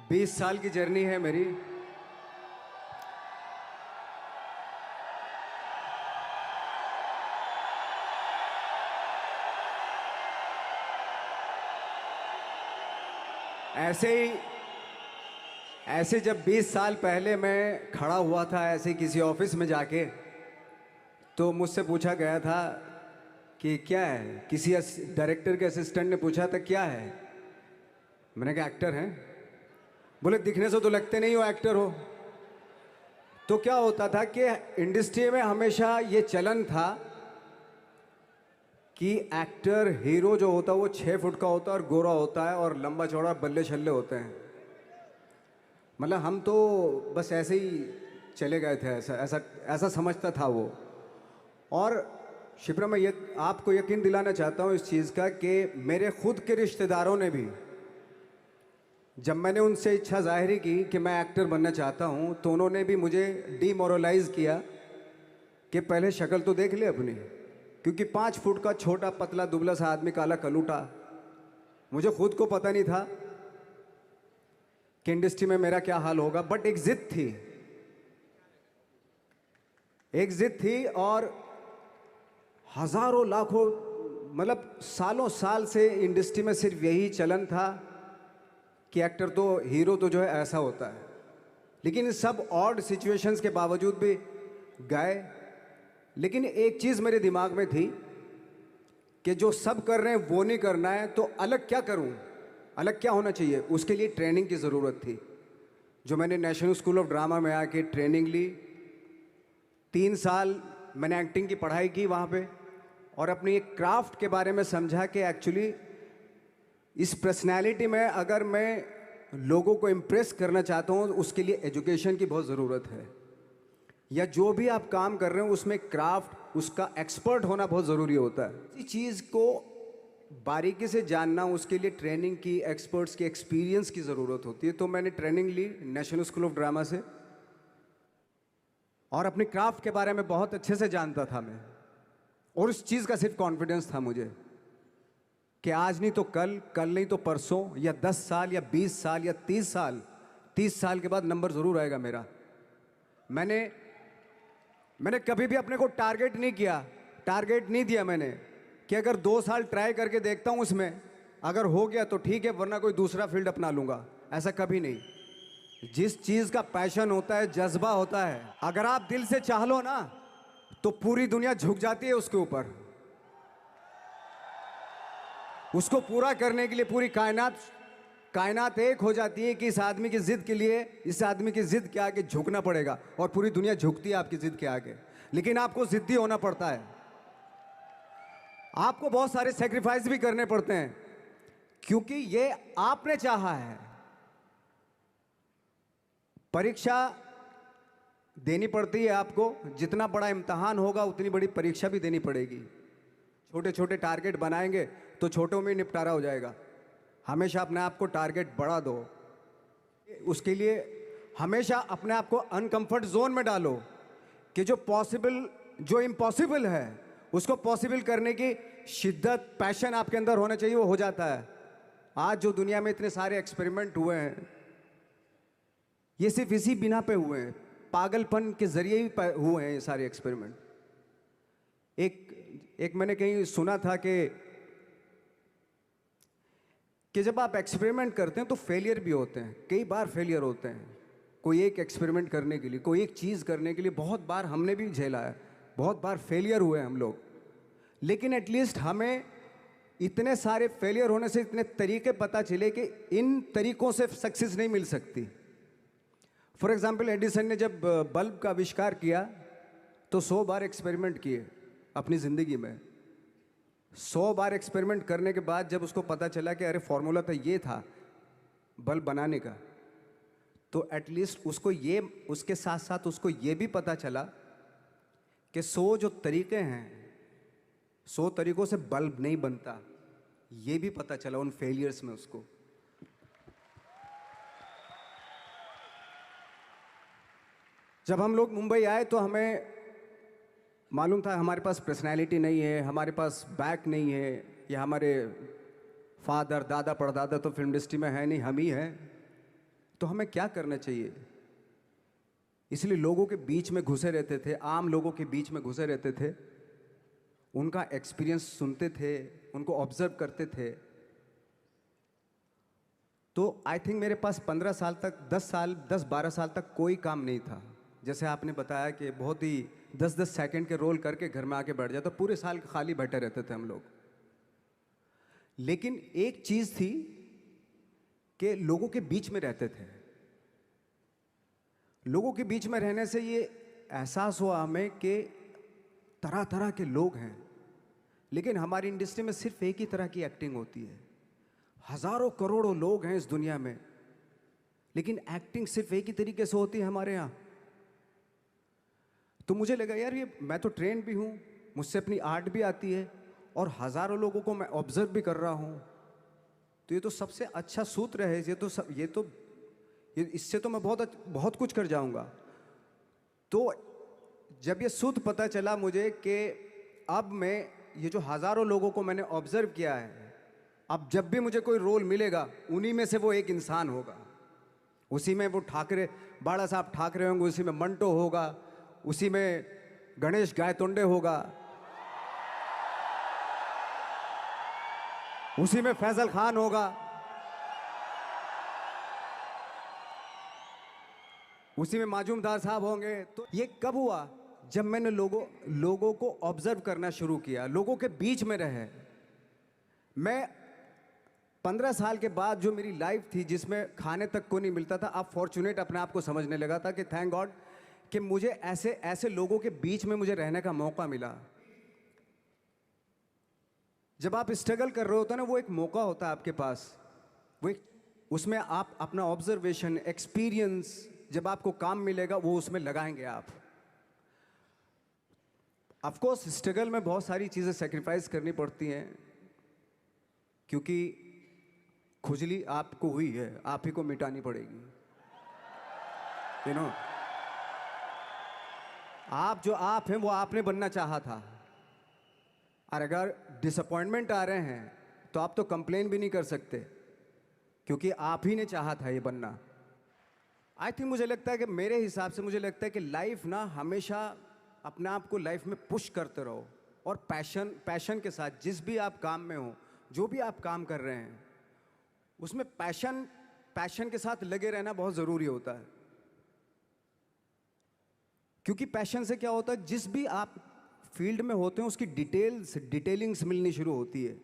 20 साल की जर्नी है मेरी। ऐसे ही ऐसे जब 20 साल पहले मैं खड़ा हुआ था ऐसे किसी ऑफिस में जाके, तो मुझसे पूछा गया था कि क्या है। किसी डायरेक्टर के असिस्टेंट ने पूछा था क्या है। मैंने कहा एक्टर हैं। बोले दिखने से तो लगते नहीं हो एक्टर हो। तो क्या होता था कि इंडस्ट्री में हमेशा ये चलन था कि एक्टर हीरो जो होता है वो 6 फुट का होता है और गोरा होता है और लंबा चौड़ा बल्ले छल्ले होते हैं। मतलब हम तो बस ऐसे ही चले गए थे, ऐसा ऐसा ऐसा समझता था वो। और शिप्रा, मैं ये आपको यकीन दिलाना चाहता हूँ इस चीज़ का कि मेरे खुद के रिश्तेदारों ने भी, जब मैंने उनसे इच्छा जाहिर की कि मैं एक्टर बनना चाहता हूँ, तो उन्होंने भी मुझे डीमोरलाइज किया कि पहले शक्ल तो देख ले अपनी। क्योंकि 5 फुट का छोटा पतला दुबला सा आदमी, काला कलूटा, मुझे खुद को पता नहीं था कि इंडस्ट्री में मेरा क्या हाल होगा। बट एक जिद थी, एक जिद थी। और हजारों लाखों, मतलब सालों साल से इंडस्ट्री में सिर्फ यही चलन था कि एक्टर तो, हीरो तो जो है ऐसा होता है। लेकिन इन सब ऑड सिचुएशंस के बावजूद भी गए। लेकिन एक चीज़ मेरे दिमाग में थी कि जो सब कर रहे हैं वो नहीं करना है, तो अलग क्या करूं, अलग क्या होना चाहिए। उसके लिए ट्रेनिंग की ज़रूरत थी, जो मैंने नेशनल स्कूल ऑफ ड्रामा में आके ट्रेनिंग ली। 3 साल मैंने एक्टिंग की पढ़ाई की वहाँ पे, और अपनी एक क्राफ्ट के बारे में समझा कि एक्चुअली इस पर्सनैलिटी में अगर मैं लोगों को इम्प्रेस करना चाहता हूँ, उसके लिए एजुकेशन की बहुत ज़रूरत है। या जो भी आप काम कर रहे हो उसमें क्राफ्ट, उसका एक्सपर्ट होना बहुत ज़रूरी होता है। इसी चीज़ को बारीकी से जानना, उसके लिए ट्रेनिंग की, एक्सपर्ट्स की, एक्सपीरियंस की ज़रूरत होती है। तो मैंने ट्रेनिंग ली नेशनल स्कूल ऑफ ड्रामा से, और अपने क्राफ्ट के बारे में बहुत अच्छे से जानता था मैं। और उस चीज़ का सिर्फ कॉन्फिडेंस था मुझे कि आज नहीं तो कल, कल नहीं तो परसों, या 10 साल या 20 साल या 30 साल, 30 साल के बाद नंबर ज़रूर आएगा मेरा। मैंने कभी भी अपने को टारगेट नहीं किया, टारगेट नहीं दिया मैंने कि अगर 2 साल ट्राई करके देखता हूँ उसमें, अगर हो गया तो ठीक है, वरना कोई दूसरा फील्ड अपना लूँगा। ऐसा कभी नहीं। जिस चीज़ का पैशन होता है, जज्बा होता है, अगर आप दिल से चाह लो ना, तो पूरी दुनिया झुक जाती है उसके ऊपर। उसको पूरा करने के लिए पूरी कायनात कायनात एक हो जाती है कि इस आदमी की जिद के लिए, इस आदमी की जिद के आगे झुकना पड़ेगा। और पूरी दुनिया झुकती है आपकी जिद के आगे, लेकिन आपको जिद्दी होना पड़ता है। आपको बहुत सारे सेक्रीफाइस भी करने पड़ते हैं, क्योंकि ये आपने चाहा है। परीक्षा देनी पड़ती है आपको, जितना बड़ा इम्तहान होगा उतनी बड़ी परीक्षा भी देनी पड़ेगी। छोटे छोटे टारगेट बनाएंगे तो छोटों में निपटारा हो जाएगा। हमेशा अपने आप को टारगेट बढ़ा दो। उसके लिए हमेशा अपने आप को अनकंफर्ट जोन में डालो कि जो इम्पॉसिबल है उसको पॉसिबल करने की शिद्दत, पैशन आपके अंदर होना चाहिए, वो हो जाता है। आज जो दुनिया में इतने सारे एक्सपेरिमेंट हुए हैं, ये सिर्फ इसी बिना पे हुए हैं, पागलपन के जरिए ही हुए हैं ये सारे एक्सपेरिमेंट। एक मैंने कहीं सुना था कि जब आप एक्सपेरिमेंट करते हैं तो फेलियर भी होते हैं, कई बार फेलियर होते हैं। कोई एक एक्सपेरिमेंट करने के लिए, कोई एक चीज़ करने के लिए बहुत बार हमने भी झेला है, बहुत बार फेलियर हुए हम लोग। लेकिन एटलीस्ट हमें इतने सारे फेलियर होने से इतने तरीके पता चले कि इन तरीकों से सक्सेस नहीं मिल सकती। फॉर एग्जाम्पल, एडिसन ने जब बल्ब का आविष्कार किया तो 100 बार एक्सपेरिमेंट किए अपनी ज़िंदगी में। 100 बार एक्सपेरिमेंट करने के बाद जब उसको पता चला कि अरे फॉर्मूला तो ये था बल्ब बनाने का, तो एटलीस्ट उसको ये, उसके साथ साथ उसको ये भी पता चला कि 100 जो तरीके हैं, 100 तरीकों से बल्ब नहीं बनता। ये भी पता चला उन फेलियर्स में उसको। जब हम लोग मुंबई आए तो हमें मालूम था हमारे पास पर्सनैलिटी नहीं है, हमारे पास बैक नहीं है, या हमारे फादर, दादा, परदादा तो फिल्म इंडस्ट्री में है नहीं, हम ही हैं। तो हमें क्या करना चाहिए? इसलिए लोगों के बीच में घुसे रहते थे, आम लोगों के बीच में घुसे रहते थे, उनका एक्सपीरियंस सुनते थे, उनको ऑब्जर्व करते थे। तो आई थिंक मेरे पास 15 साल तक, 10-12 साल तक कोई काम नहीं था। जैसे आपने बताया कि बहुत ही 10-10 सेकंड के रोल करके घर में आके बैठ जाता, पूरे साल खाली बैठे रहते थे हम लोग। लेकिन एक चीज़ थी कि लोगों के बीच में रहते थे। लोगों के बीच में रहने से ये एहसास हुआ हमें कि तरह तरह के लोग हैं, लेकिन हमारी इंडस्ट्री में सिर्फ एक ही तरह की एक्टिंग होती है। हजारों करोड़ों लोग हैं इस दुनिया में, लेकिन एक्टिंग सिर्फ एक ही तरीके से होती है हमारे यहाँ। तो मुझे लगा यार, ये मैं तो ट्रेन भी हूँ, मुझसे अपनी आर्ट भी आती है, और हजारों लोगों को मैं ऑब्जर्व भी कर रहा हूँ। तो ये तो सबसे अच्छा सूत्र है। ये इससे तो मैं बहुत कुछ कर जाऊंगा। तो जब ये सूत्र पता चला मुझे कि अब मैं ये जो हजारों लोगों को मैंने ऑब्जर्व किया है, अब जब भी मुझे कोई रोल मिलेगा उन्हीं में से वो एक इंसान होगा। उसी में वो ठाकरे, बाला साहब ठाकरे होंगे, उसी में मंटो होगा, उसी में गणेश गायतोंडे होगा, उसी में फैजल खान होगा, उसी में माजूमदार साहब होंगे। तो ये कब हुआ? जब मैंने लोगों को ऑब्जर्व करना शुरू किया, लोगों के बीच में रहे। मैं 15 साल के बाद जो मेरी लाइफ थी, जिसमें खाने तक को नहीं मिलता था, अब फॉर्चुनेट अपने आप को समझने लगा था कि थैंक गॉड कि मुझे ऐसे ऐसे लोगों के बीच में मुझे रहने का मौका मिला। जब आप स्ट्रगल कर रहे होते हैं ना, वो एक मौका होता है आपके पास, उसमें आप अपना ऑब्जर्वेशन, एक्सपीरियंस, जब आपको काम मिलेगा वो उसमें लगाएंगे आप। ऑफ कोर्स स्ट्रगल में बहुत सारी चीज़ें सेक्रीफाइस करनी पड़ती हैं, क्योंकि खुजली आपको हुई है, आप ही को मिटानी पड़ेगी। यू नो, आप जो आप हैं वो आपने बनना चाहा था, और अगर डिसअपॉइंटमेंट आ रहे हैं तो आप तो कंप्लेन भी नहीं कर सकते, क्योंकि आप ही ने चाहा था ये बनना। आई थिंक, मुझे लगता है कि मेरे हिसाब से मुझे लगता है कि लाइफ ना हमेशा अपने आप को लाइफ में पुश करते रहो, और पैशन के साथ जिस भी आप काम में हो, जो भी आप काम कर रहे हैं, उसमें पैशन के साथ लगे रहना बहुत ज़रूरी होता है। क्योंकि पैशन से क्या होता है, जिस भी आप फील्ड में होते हैं उसकी डिटेलिंग्स मिलनी शुरू होती है।